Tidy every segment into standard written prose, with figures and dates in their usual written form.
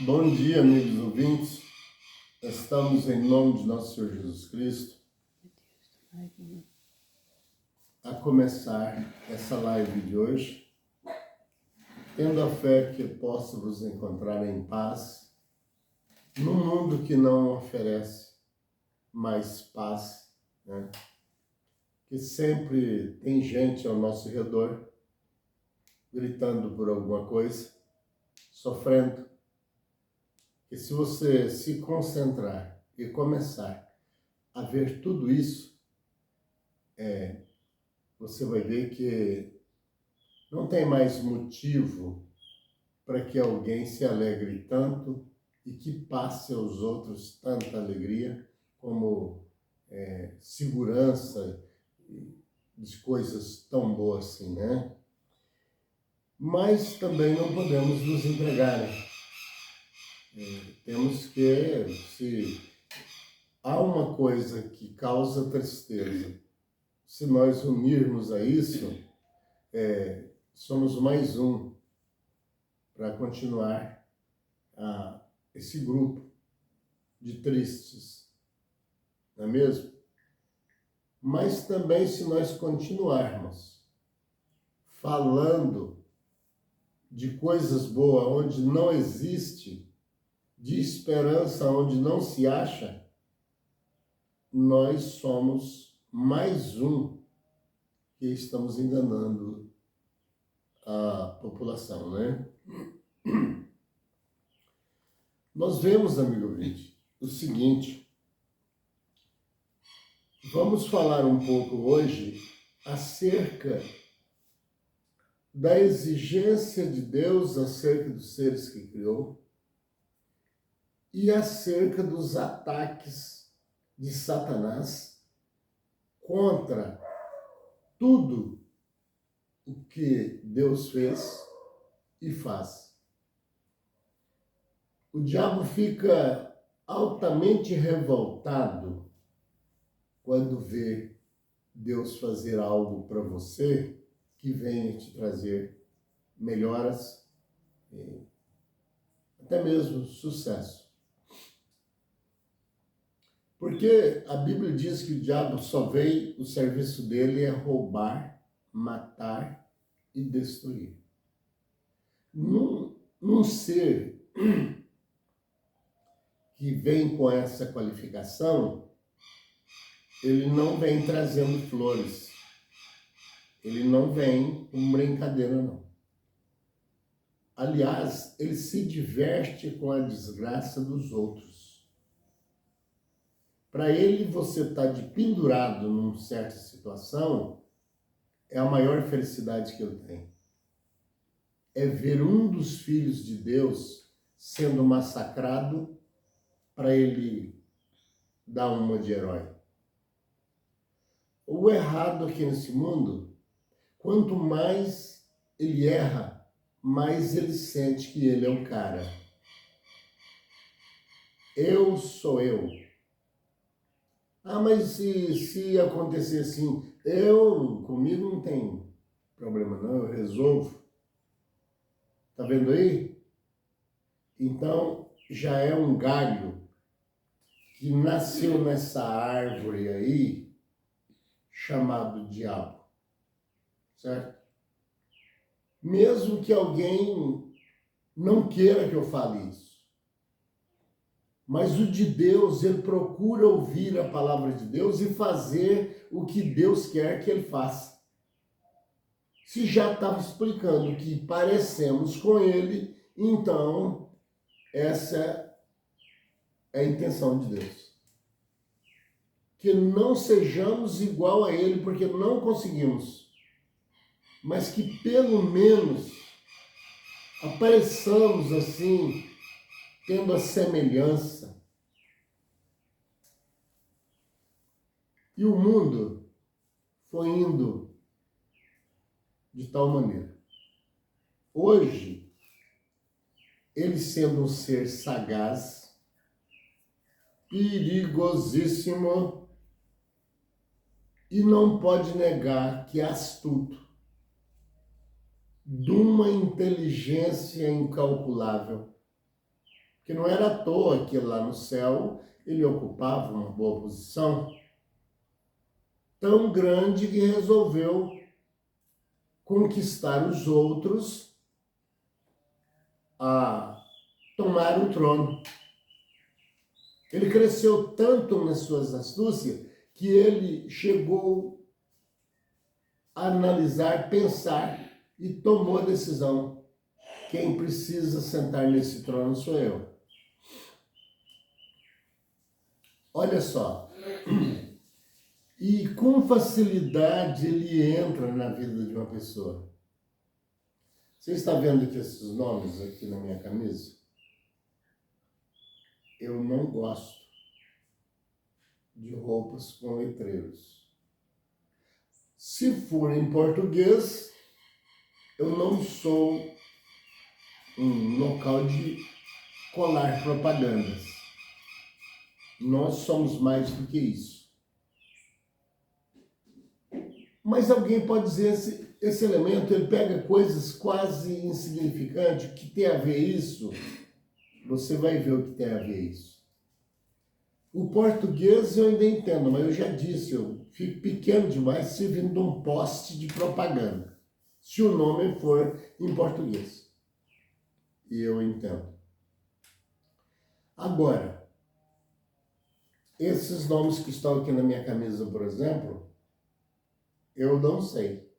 Bom dia, amigos ouvintes. Estamos em nome de nosso Senhor Jesus Cristo a começar essa live de hoje, tendo a fé que possa vos encontrar em paz, num mundo que não oferece mais paz, né? Que sempre tem gente ao nosso redor gritando por alguma coisa, sofrendo. E se você se concentrar e começar a ver tudo isso, você vai ver que não tem mais motivo para que alguém se alegre tanto e que passe aos outros tanta alegria como segurança de coisas tão boas assim, né? Mas também não podemos nos entregar, né? Temos que, se há uma coisa que causa tristeza, se nós unirmos a isso, somos mais um para continuar esse grupo de tristes, não é mesmo? Mas também se nós continuarmos falando de coisas boas onde não existe, de esperança onde não se acha, nós somos mais um que estamos enganando a população, né? Nós vemos, amigo ouvinte, o seguinte: vamos falar um pouco hoje acerca da exigência de Deus acerca dos seres que criou e acerca dos ataques de Satanás contra tudo o que Deus fez e faz. O diabo fica altamente revoltado quando vê Deus fazer algo para você que venha te trazer melhoras, até mesmo sucesso. Porque a Bíblia diz que o diabo só veio, o serviço dele é roubar, matar e destruir. Num ser que vem com essa qualificação, ele não vem trazendo flores. Ele não vem com brincadeira, não. Aliás, ele se diverte com a desgraça dos outros. Para ele, você estar de pendurado numa certa situação é a maior felicidade que ele tem. É ver um dos filhos de Deus sendo massacrado para ele dar uma de herói. O errado aqui nesse mundo, quanto mais ele erra, mais ele sente que ele é o cara. Eu sou eu. Mas se acontecer assim, comigo não tem problema não, eu resolvo. Tá vendo aí? Então, já é um galho que nasceu nessa árvore aí, chamado diabo, certo? Mesmo que alguém não queira que eu fale isso, mas o de Deus, ele procura ouvir a palavra de Deus e fazer o que Deus quer que ele faça. Se já estava explicando que parecemos com ele, então essa é a intenção de Deus. Que não sejamos igual a ele, porque não conseguimos, mas que pelo menos apareçamos assim, tendo a semelhança. E o mundo foi indo de tal maneira. Hoje, ele sendo um ser sagaz, perigosíssimo, e não pode negar que é astuto, de uma inteligência incalculável, Porque não era à toa que lá no céu ele ocupava uma boa posição, tão grande que resolveu conquistar os outros a tomar o trono. Ele cresceu tanto nas suas astúcias que ele chegou a analisar, pensar e tomou a decisão. Quem precisa sentar nesse trono sou eu. Olha só. E com facilidade ele entra na vida de uma pessoa. Você está vendo aqui esses nomes aqui na minha camisa? Eu não gosto de roupas com letreiros. Se for em português, eu não sou um local de colar propagandas. Nós somos mais do que isso. Mas alguém pode dizer, esse elemento, ele pega coisas quase insignificantes, que tem a ver isso, você vai ver o que tem a ver isso. O português eu ainda entendo, mas eu já disse, eu fico pequeno demais servindo de um poste de propaganda, se o nome for em português. E eu entendo. Agora, esses nomes que estão aqui na minha camisa, por exemplo, eu não sei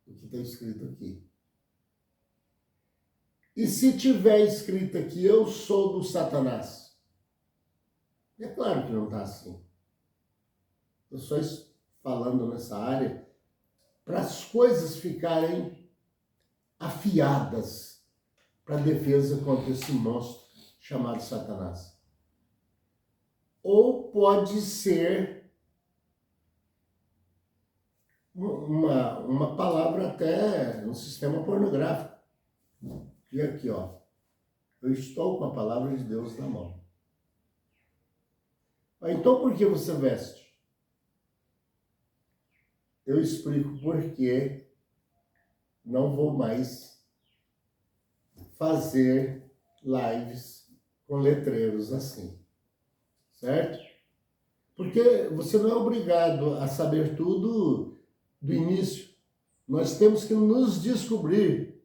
o que está escrito aqui. E se tiver escrito aqui, eu sou do Satanás? É claro que não está assim. Eu só estou falando nessa área para as coisas ficarem afiadas para a defesa contra esse monstro chamado Satanás. Ou pode ser uma palavra até no sistema pornográfico. E aqui, ó, eu estou com a palavra de Deus na mão. Então, por que você veste? Eu explico por que não vou mais fazer lives com letreiros assim, certo? Porque você não é obrigado a saber tudo do início. Nós temos que nos descobrir.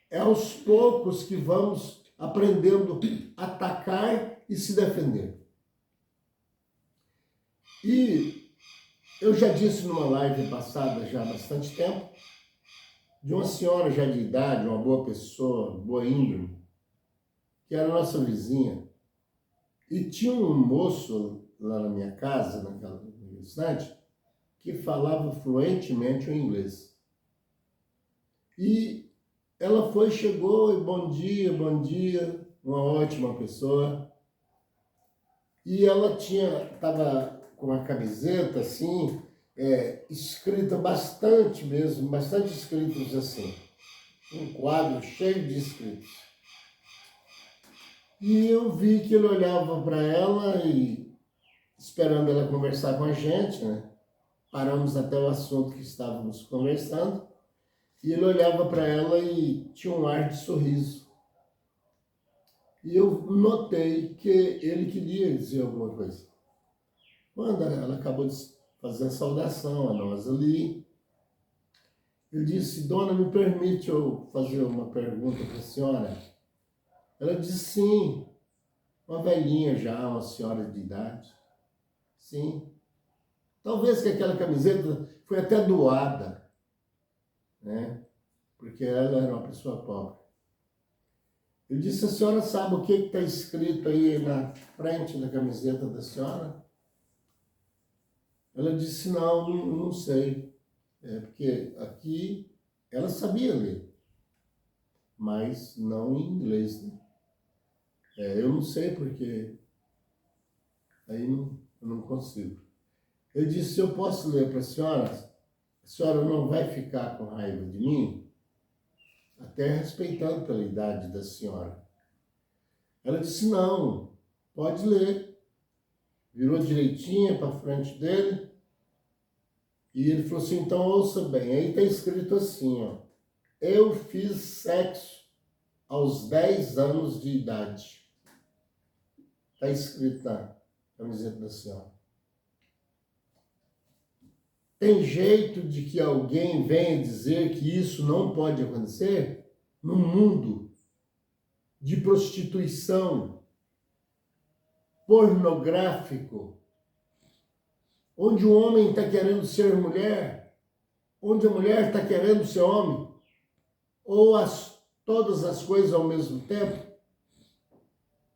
É aos poucos que vamos aprendendo a atacar e se defender. E eu já disse numa live passada, já há bastante tempo, de uma senhora já de idade, uma boa pessoa, boa índole, que era nossa vizinha. E tinha um moço lá na minha casa, naquela universidade, que falava fluentemente o inglês. E ela chegou e bom dia, uma ótima pessoa. E ela estava com uma camiseta assim, escrita bastante mesmo, bastante escritos assim. Um quadro cheio de escritos. E eu vi que ele olhava para ela e, esperando ela conversar com a gente, né? Paramos até o assunto que estávamos conversando. E ele olhava para ela e tinha um ar de sorriso. E eu notei que ele queria dizer alguma coisa. Quando ela acabou de fazer a saudação a nós ali, eu disse, dona, me permite eu fazer uma pergunta para a senhora? Ela disse, sim, uma velhinha já, uma senhora de idade. Sim. Talvez que aquela camiseta foi até doada, né? Porque ela era uma pessoa pobre. Eu disse, a senhora sabe o que está escrito aí na frente da camiseta da senhora? Ela disse, não sei. Porque aqui ela sabia ler, mas não em inglês, né? Eu não sei porque aí eu não consigo. Eu disse, eu posso ler para a senhora não vai ficar com raiva de mim? Até respeitando pela idade da senhora. Ela disse, não, pode ler. Virou direitinha para frente dele. E ele falou assim, então ouça bem, aí está escrito assim, ó. Eu fiz sexo aos 10 anos de idade. Está escrito na camiseta da senhora. Tem jeito de que alguém venha dizer que isso não pode acontecer? No mundo de prostituição, pornográfico, onde o homem está querendo ser mulher, onde a mulher está querendo ser homem, ou todas as coisas ao mesmo tempo,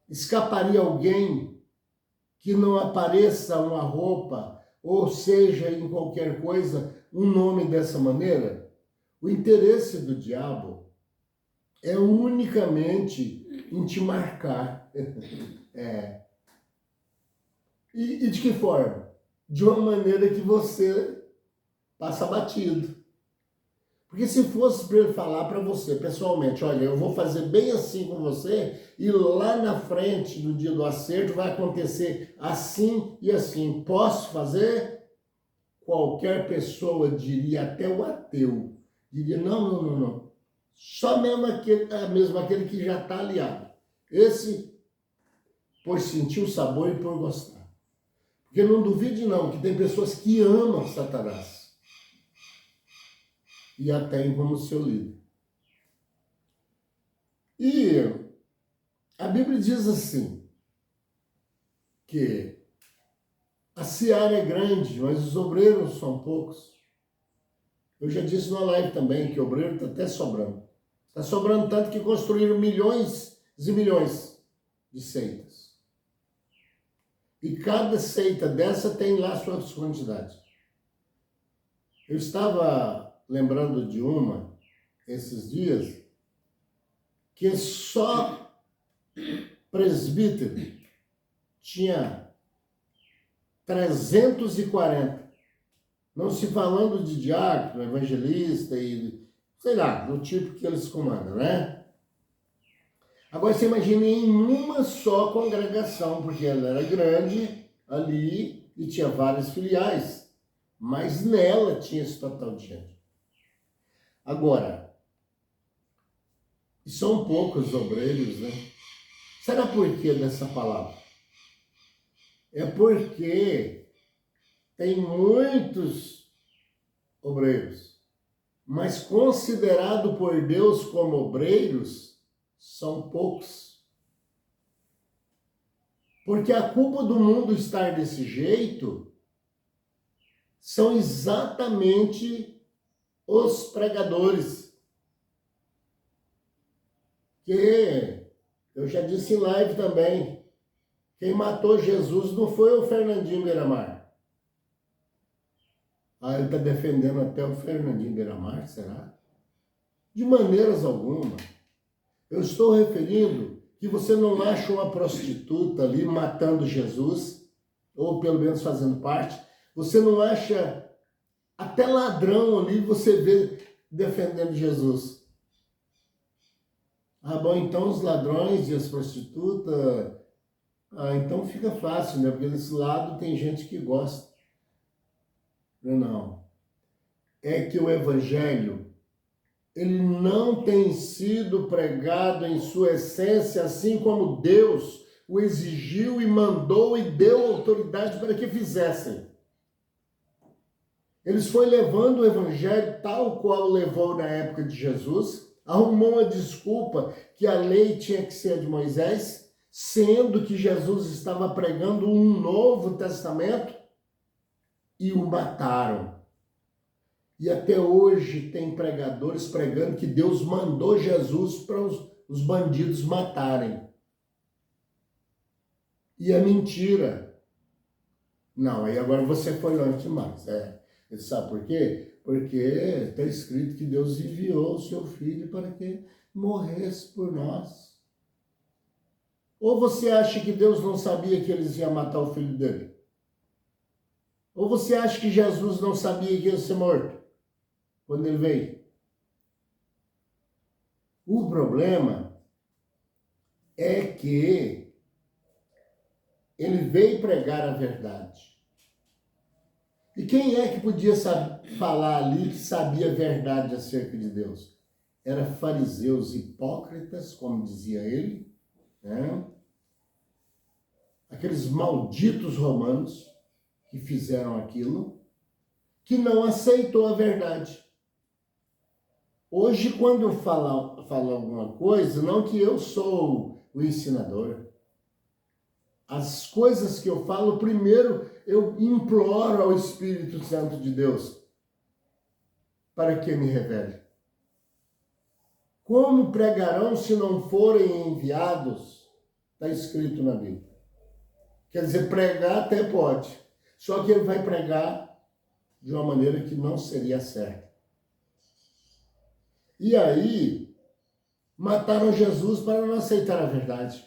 escaparia alguém que não apareça uma roupa, ou seja, em qualquer coisa, um nome dessa maneira? O interesse do diabo é unicamente em te marcar. E de que forma? De uma maneira que você passa batido. Porque se fosse para ele falar para você pessoalmente, olha, eu vou fazer bem assim com você, e lá na frente, no dia do acerto, vai acontecer assim e assim. Posso fazer? Qualquer pessoa diria, até o ateu, diria, não. Só mesmo aquele que já está aliado. Esse, por sentir o sabor e por gostar. Porque não duvide não, que tem pessoas que amam Satanás. E a tem como seu líder. E a Bíblia diz assim, que a seara é grande, mas os obreiros são poucos. Eu já disse na live também que o obreiro está até sobrando. Está sobrando tanto que construíram milhões e milhões de seitas. E cada seita dessa tem lá suas quantidades. Eu estava lembrando de uma, esses dias, que só presbítero tinha 340. Não se falando de diácono, evangelista e, sei lá, do tipo que eles comandam, né? Agora você imagina em uma só congregação, porque ela era grande ali e tinha várias filiais, mas nela tinha esse total de gente. Agora, são poucos obreiros, né? Será por que dessa palavra? É porque tem muitos obreiros, mas considerado por Deus como obreiros, são poucos. Porque a culpa do mundo estar desse jeito são exatamente os pregadores. Que eu já disse em live também, quem matou Jesus não foi o Fernandinho Beiramar. Ele está defendendo até o Fernandinho Beiramar, será? De maneiras alguma. Eu estou referindo que você não acha uma prostituta ali matando Jesus, ou pelo menos fazendo parte. Você não acha até ladrão ali, você vê defendendo Jesus. Bom, então os ladrões e as prostitutas, então fica fácil, né? Porque desse lado tem gente que gosta. Não. É que o evangelho, ele não tem sido pregado em sua essência, assim como Deus o exigiu e mandou e deu autoridade para que fizessem. Eles foram levando o evangelho tal qual levou na época de Jesus, arrumou uma desculpa que a lei tinha que ser de Moisés, sendo que Jesus estava pregando um novo testamento, e o mataram. E até hoje tem pregadores pregando que Deus mandou Jesus para os bandidos matarem. E é mentira. Não, aí agora você foi longe demais. Sabe por quê? Porque está escrito que Deus enviou o seu filho para que morresse por nós. Ou você acha que Deus não sabia que eles iam matar o filho dele? Ou você acha que Jesus não sabia que ia ser morto quando ele veio? O problema é que ele veio pregar a verdade. E quem é que podia falar ali que sabia a verdade acerca de Deus? eram fariseus hipócritas, como dizia ele, né? Aqueles malditos romanos que fizeram aquilo, que não aceitou a verdade. Hoje, quando eu falo alguma coisa, não que eu sou o ensinador. As coisas que eu falo, primeiro eu imploro ao Espírito Santo de Deus para que me revele. Como pregarão se não forem enviados? Está escrito na Bíblia. Quer dizer, pregar até pode, só que ele vai pregar de uma maneira que não seria certa. E aí, mataram Jesus para não aceitar a verdade.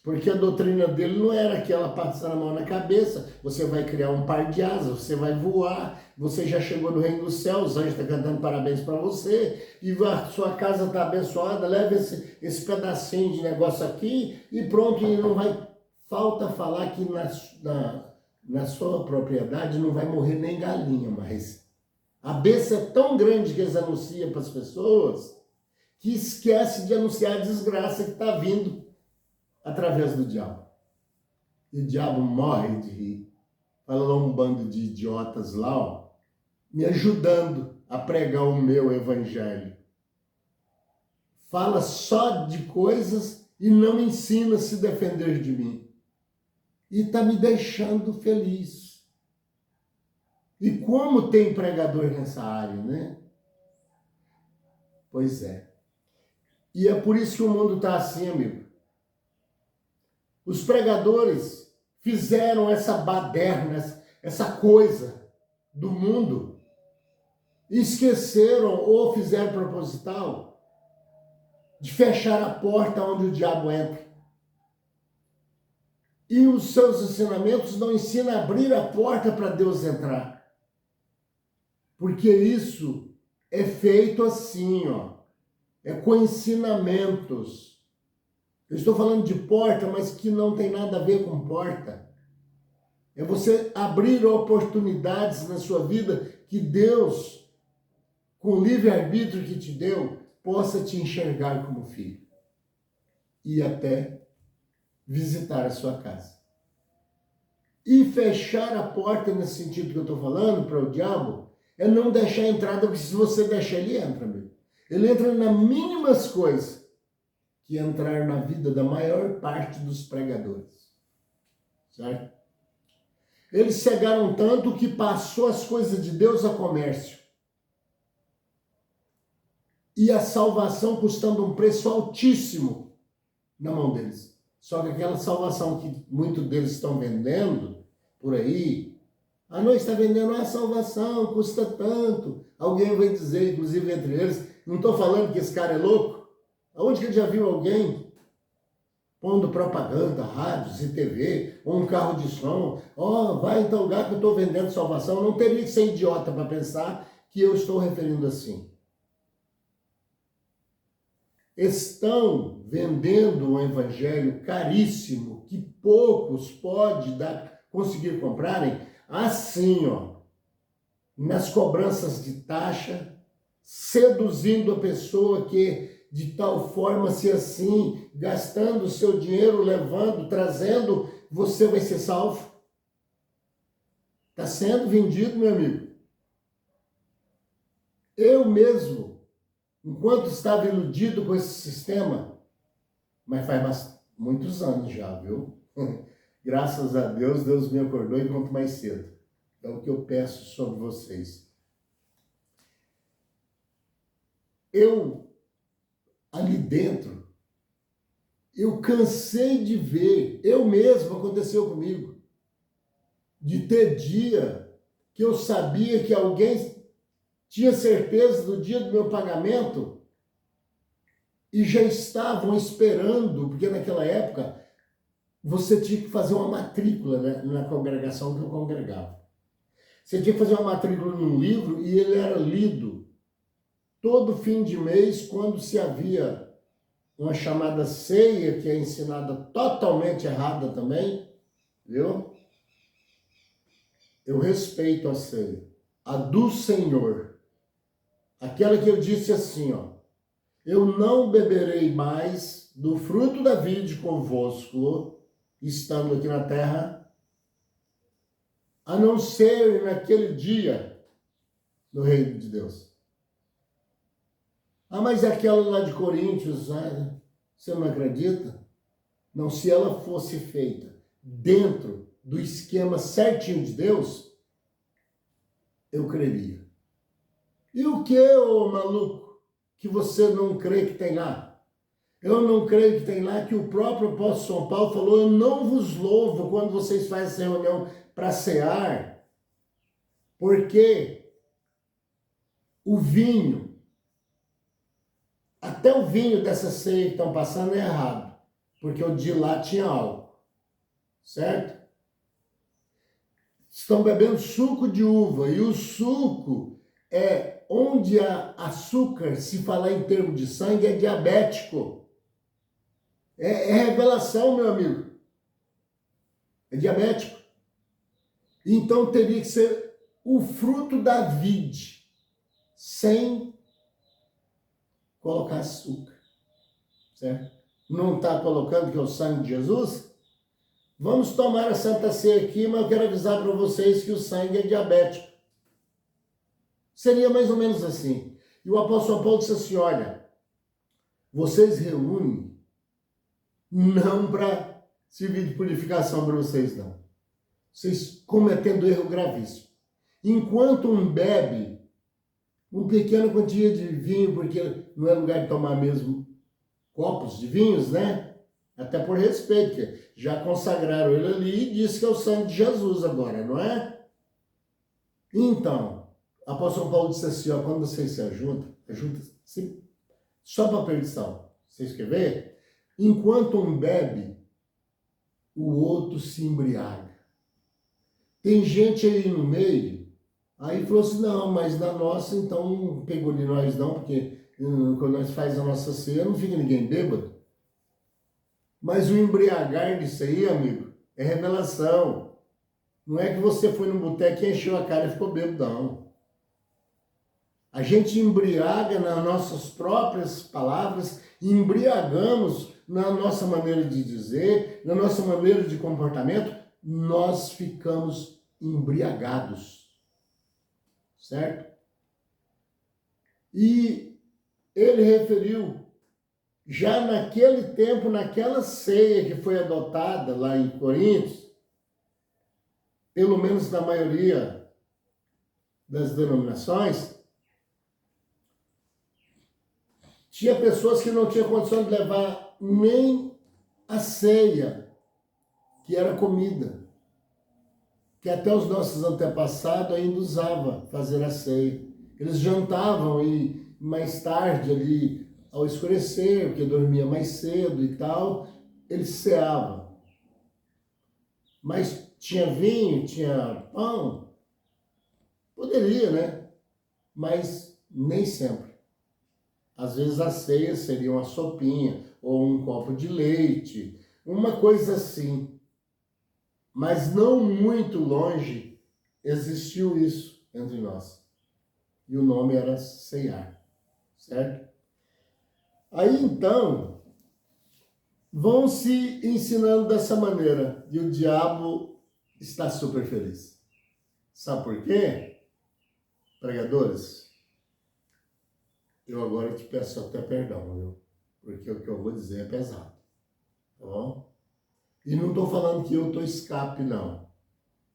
Porque a doutrina dele não era aquela passar a mão na cabeça, você vai criar um par de asas, você vai voar, você já chegou no reino dos céus, os anjos estão cantando parabéns para você, e a sua casa está abençoada, leva esse pedacinho de negócio aqui e pronto, e não vai... Falta falar que na sua propriedade não vai morrer nem galinha mais. A bênção é tão grande que eles anunciam para as pessoas que esquece de anunciar a desgraça que está vindo através do diabo. E o diabo morre de rir. Fala um bando de idiotas lá, ó, me ajudando a pregar o meu evangelho. Fala só de coisas e não ensina a se defender de mim. E está me deixando feliz. E como tem pregador nessa área, né? Pois é. E é por isso que o mundo está assim, amigo. Os pregadores fizeram essa baderna, essa coisa do mundo, e esqueceram ou fizeram proposital de fechar a porta onde o diabo entra. E os seus ensinamentos não ensinam a abrir a porta para Deus entrar. Porque isso é feito assim, ó. É com ensinamentos. Eu estou falando de porta, mas que não tem nada a ver com porta. É você abrir oportunidades na sua vida que Deus, com o livre-arbítrio que te deu, possa te enxergar como filho. E até visitar a sua casa. E fechar a porta, nesse sentido que eu estou falando, para o diabo, é não deixar a entrada, porque se você deixar, ele entra, meu. Ele entra nas mínimas coisas que entrar na vida da maior parte dos pregadores. Certo? Eles cegaram tanto que passou as coisas de Deus a comércio. E a salvação custando um preço altíssimo na mão deles. Só que aquela salvação que muitos deles estão vendendo por aí, nós está vendendo a salvação, custa tanto. Alguém vai dizer, inclusive entre eles, não estou falando que esse cara é louco. Aonde que ele já viu alguém pondo propaganda, rádios e TV, ou um carro de som, vai em tal lugar que eu estou vendendo salvação? Não teria que ser idiota para pensar que eu estou referindo assim. Estão vendendo um evangelho caríssimo, que poucos podem conseguir comprarem, assim, ó, nas cobranças de taxa, seduzindo a pessoa que, de tal forma, se assim, gastando o seu dinheiro, levando, trazendo, você vai ser salvo. Está sendo vendido, meu amigo. Eu mesmo, enquanto estava iludido com esse sistema, mas faz muitos anos já, viu? Graças a Deus, Deus me acordou e quanto mais cedo. É o que eu peço sobre vocês. Eu, ali dentro, eu cansei de ver, eu mesmo, aconteceu comigo, de ter dia que eu sabia que alguém tinha certeza do dia do meu pagamento e já estavam esperando, porque naquela época você tinha que fazer uma matrícula, né, na congregação que eu congregava. Você tinha que fazer uma matrícula num livro e ele era lido todo fim de mês, quando se havia uma chamada ceia, que é ensinada totalmente errada também, viu? Eu respeito a ceia, a do Senhor. Aquela que eu disse assim, ó, eu não beberei mais do fruto da vide convosco, estando aqui na terra, a não ser naquele dia no reino de Deus. Ah, mas aquela lá de Coríntios, você não acredita? Não, se ela fosse feita dentro do esquema certinho de Deus, eu creria. E o que, ô maluco, que você não crê que tem lá? Eu não creio que tem lá que o próprio apóstolo São Paulo falou, eu não vos louvo quando vocês fazem essa reunião para cear, porque o vinho, até o vinho dessa ceia que estão passando é errado, porque o de lá tinha álcool, certo? Estão bebendo suco de uva, e o suco é onde há açúcar, se falar em termos de sangue, é diabético. É revelação, meu amigo. É diabético. Então teria que ser o fruto da vide, sem colocar açúcar, certo? Não está colocando que é o sangue de Jesus? Vamos tomar a Santa Ceia aqui, mas eu quero avisar para vocês que o sangue é diabético. Seria mais ou menos assim. E o apóstolo Paulo disse assim, olha, vocês reúnem não para servir de purificação para vocês, não. Vocês cometendo erro gravíssimo. Enquanto um bebe uma pequena quantia de vinho, porque não é lugar de tomar mesmo copos de vinhos, né? Até por respeito, porque já consagraram ele ali e disse que é o sangue de Jesus agora, não é? Então, o apóstolo Paulo disse assim, ó, quando vocês se ajuntam-se só para perdição. Vocês querem ver? Enquanto um bebe, o outro se embriaga. Tem gente aí no meio, aí falou assim, não, mas na nossa, então, não pegou de nós não, porque quando nós faz a nossa ceia, não fica ninguém bêbado. Mas o embriagar disso aí, amigo, é revelação. Não é que você foi no boteco e encheu a cara e ficou bêbado, não. A gente embriaga nas nossas próprias palavras, embriagamos na nossa maneira de dizer, na nossa maneira de comportamento, nós ficamos embriagados, certo? E ele referiu, já naquele tempo, naquela ceia que foi adotada lá em Coríntios, pelo menos na maioria das denominações, tinha pessoas que não tinham condição de levar nem a ceia, que era comida, que até os nossos antepassados ainda usavam fazer a ceia. Eles jantavam e mais tarde ali, ao escurecer, porque dormia mais cedo e tal, eles ceavam. Mas tinha vinho, tinha pão, poderia, né? Mas nem sempre. Às vezes a ceia seria uma sopinha, ou um copo de leite, uma coisa assim. Mas não muito longe existiu isso entre nós. E o nome era ceiar, certo? Aí então, vão se ensinando dessa maneira, e o diabo está super feliz. Sabe por quê? Pregadores, eu agora te peço até perdão, viu? Porque o que eu vou dizer é pesado, tá bom? E não estou falando que eu estou escape, não,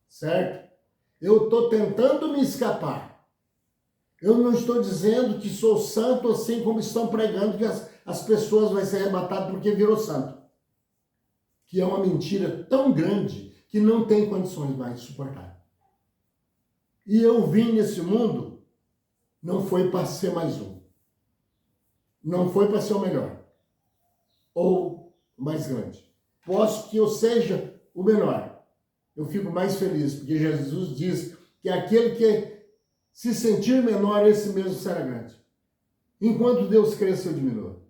certo? Eu estou tentando me escapar. Eu não estou dizendo que sou santo assim como estão pregando que as pessoas vão ser arrebatadas porque virou santo. Que é uma mentira tão grande que não tem condições mais de suportar. E eu vim nesse mundo, não foi para ser mais um. Não foi para ser o melhor. Ou o mais grande. Posso que eu seja o menor. Eu fico mais feliz, porque Jesus diz que aquele que se sentir menor, esse mesmo será grande. Enquanto Deus cresce, eu diminua.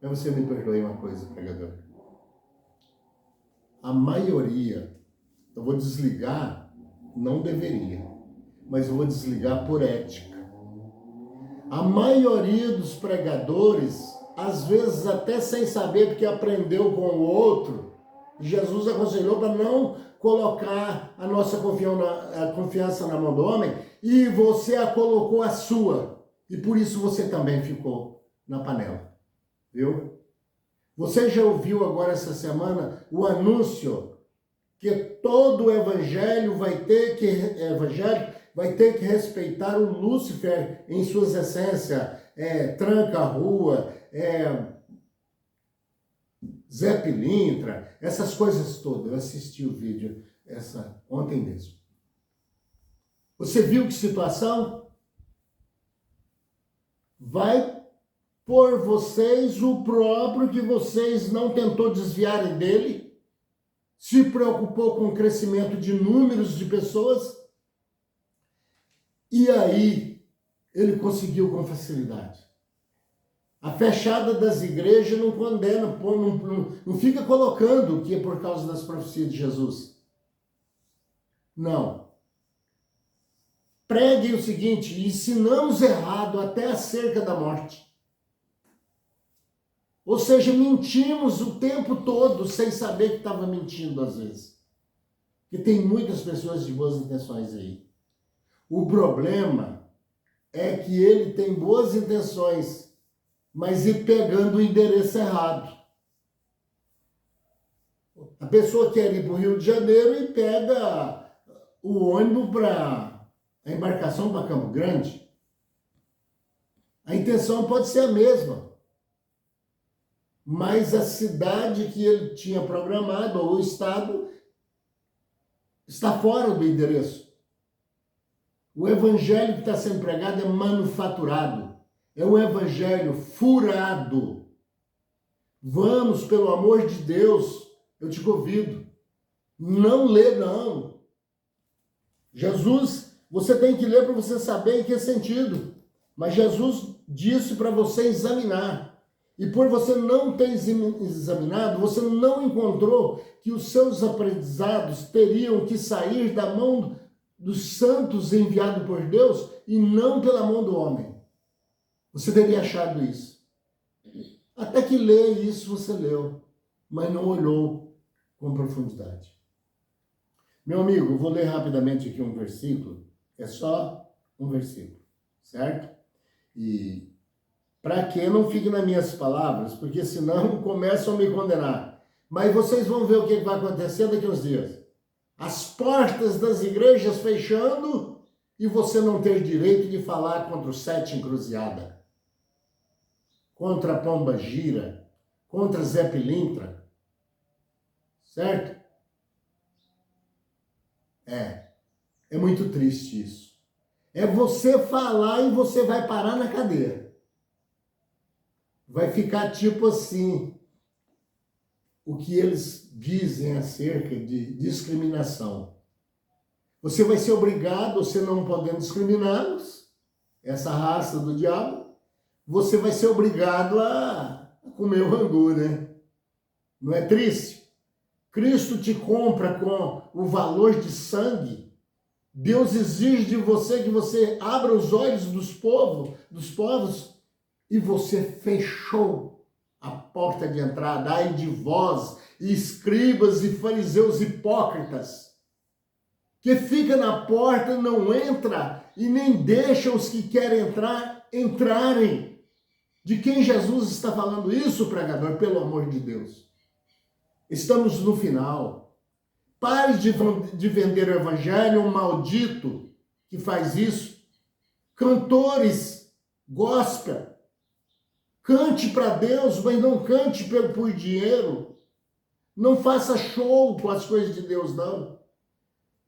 Mas você me perdoe uma coisa, pregador. A maioria, eu vou desligar, não deveria, mas eu vou desligar por ética. A maioria dos pregadores às vezes até sem saber, porque aprendeu com o outro. Jesus aconselhou para não colocar a nossa confiança na mão do homem, e você a colocou a sua. E por isso você também ficou na panela. Viu? Você já ouviu agora essa semana o anúncio que todo o evangelho vai ter que respeitar o Lúcifer em suas essências, tranca a rua, Zé Pilintra, essas coisas todas. Eu assisti o vídeo ontem mesmo. Você viu que situação? Vai por vocês o próprio que vocês não tentou desviarem dele, se preocupou com o crescimento de números de pessoas, e aí ele conseguiu com facilidade. A fechada das igrejas não condena, não fica colocando que é por causa das profecias de Jesus. Não. Pregue o seguinte: ensinamos errado até acerca da morte. Ou seja, mentimos o tempo todo sem saber que estava mentindo às vezes. Porque tem muitas pessoas de boas intenções aí. O problema é que ele tem boas intenções, mas ir pegando o endereço errado. A pessoa quer ir para o Rio de Janeiro e pega o ônibus para a embarcação para Campo Grande. A intenção pode ser a mesma, mas a cidade que ele tinha programado, ou o estado, está fora do endereço. O evangelho que está sendo pregado é manufaturado. É um evangelho furado. Vamos, pelo amor de Deus, eu te convido. Não lê, não. Jesus, você tem que ler para você saber em que sentido. Mas Jesus disse para você examinar. E por você não ter examinado, você não encontrou que os seus aprendizados teriam que sair da mão dos santos enviados por Deus e não pela mão do homem. Você teria achado isso. Até que ler isso você leu, mas não olhou com profundidade. Meu amigo, vou ler rapidamente aqui um versículo. É só um versículo, certo? E para que não fique nas minhas palavras, porque senão começam a me condenar. Mas vocês vão ver o que vai acontecer daqui a uns dias. As portas das igrejas fechando e você não ter direito de falar contra o Sete Encruzilhada, contra a Pomba Gira, contra Zé Pilintra. Certo? É muito triste isso. É você falar e você vai parar na cadeia. Vai ficar tipo assim, o que eles dizem acerca de discriminação. Você vai ser obrigado, você não podendo discriminá-los, essa raça do diabo, você vai ser obrigado a comer o angu, né? Não é triste? Cristo te compra com o valor de sangue. Deus exige de você que você abra os olhos dos povos, e você fechou a porta de entrada. Ai de vós, escribas e fariseus hipócritas, que fica na porta, não entra e nem deixa os que querem entrar entrarem. De quem Jesus está falando isso, pregador? Pelo amor de Deus. Estamos no final. Pare de vender o evangelho, um maldito que faz isso. Cantores, gospel. Cante para Deus, mas não cante por dinheiro. Não faça show com as coisas de Deus, não.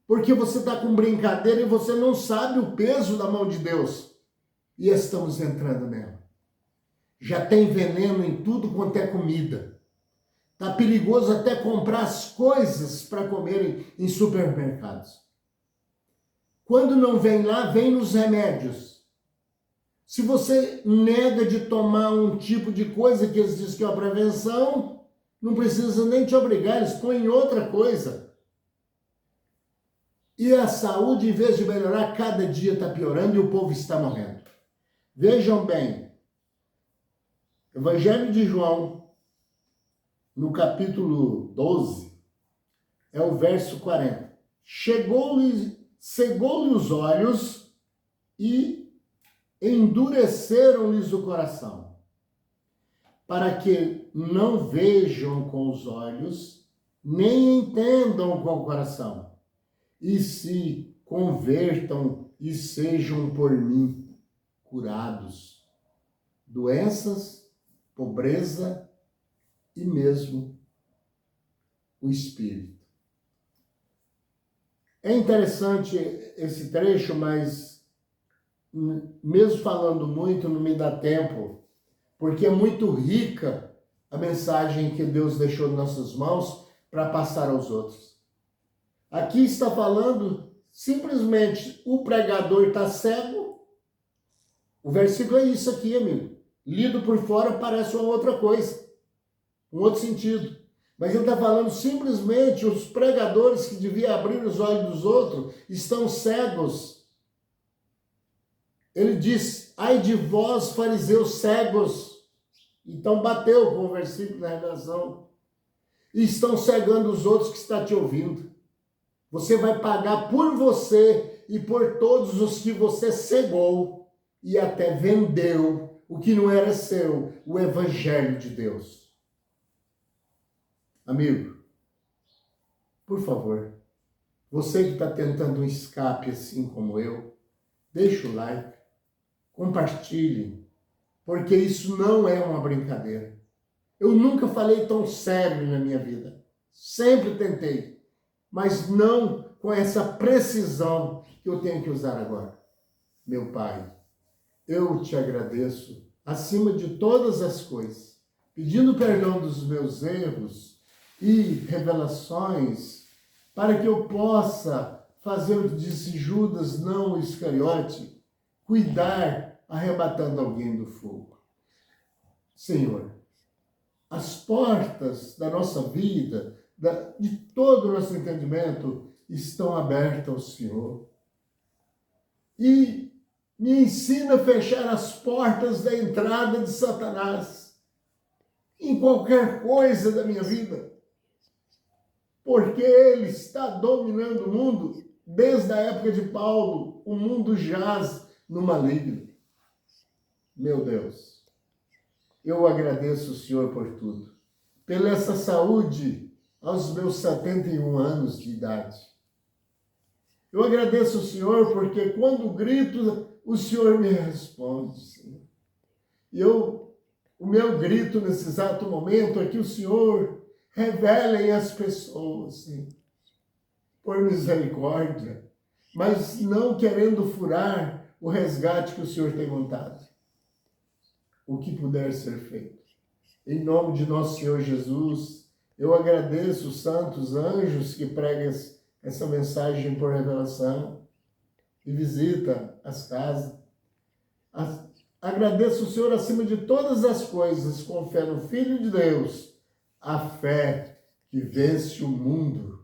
Porque você está com brincadeira e você não sabe o peso da mão de Deus. E estamos entrando nela. Já tem veneno em tudo quanto é comida. Está perigoso até comprar as coisas para comerem em supermercados. Quando não vem lá, vem nos remédios. Se você nega de tomar um tipo de coisa que eles dizem que é uma prevenção, não precisa nem te obrigar, eles põem outra coisa. E a saúde, em vez de melhorar, cada dia está piorando e o povo está morrendo. Vejam bem, Evangelho de João, no capítulo 12, é o verso 40. Cegou-lhe os olhos e endureceram-lhes o coração, para que não vejam com os olhos, nem entendam com o coração, e se convertam e sejam por mim curados. Doenças, pobreza e mesmo o espírito. É interessante esse trecho, mas mesmo falando muito, não me dá tempo, porque é muito rica a mensagem que Deus deixou em nossas mãos para passar aos outros. Aqui está falando simplesmente o pregador está cego. O versículo é isso aqui, amigo. Lido por fora parece uma outra coisa, um outro sentido. Mas ele está falando simplesmente os pregadores que deviam abrir os olhos dos outros estão cegos. Ele diz, ai de vós, fariseus cegos. Então bateu com o versículo da redação. E estão cegando os outros que estão te ouvindo. Você vai pagar por você e por todos os que você cegou e até vendeu o que não era seu, o evangelho de Deus. Amigo, por favor, você que está tentando um escape assim como eu, deixa o like, compartilhe, porque isso não é uma brincadeira. Eu nunca falei tão sério na minha vida. Sempre tentei, mas não com essa precisão que eu tenho que usar agora. Meu Pai, eu te agradeço acima de todas as coisas, pedindo perdão dos meus erros e revelações, para que eu possa fazer o que disse Judas, não o Iscariote, cuidar arrebatando alguém do fogo. Senhor, as portas da nossa vida, de todo o nosso entendimento, estão abertas ao Senhor. E me ensina a fechar as portas da entrada de Satanás em qualquer coisa da minha vida, porque ele está dominando o mundo. Desde a época de Paulo, o mundo jaz no maligno. Meu Deus, eu agradeço o Senhor por tudo, pela essa saúde aos meus 71 anos de idade. Eu agradeço o Senhor porque quando grito, o Senhor me responde, Senhor. E o meu grito nesse exato momento é que o Senhor revele às pessoas, Senhor, por misericórdia, mas não querendo furar o resgate que o Senhor tem montado. O que puder ser feito. Em nome de nosso Senhor Jesus, eu agradeço os santos anjos que pregam essa mensagem por revelação e visita as casas. Agradeço o Senhor acima de todas as coisas, com fé no Filho de Deus, a fé que vence o mundo